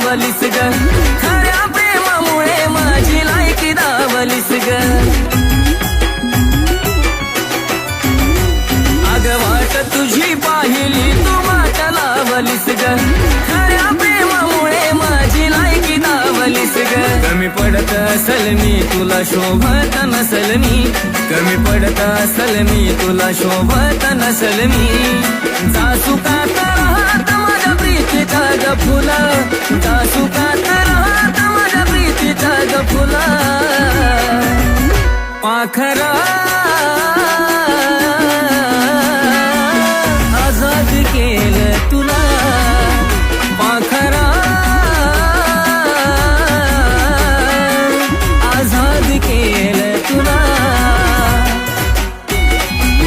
लावलीस ग खऱ्या प्रेमामुळे माझी लायकी दावलीस ग अग वाट तुझी पाहिली तू वाट लावलीस ग खऱ्या प्रेमामुळे माझी लायकी दावलीस ग कमी पडत असल मी तुला शोभत नसल मी कमी पडत असल मी तुला शोभत नसल मी जासुकात राहत माझ्या प्रीतीचा ग फुला जासुकात राहत माझ्या प्रीतीचा ग फुला पाखरा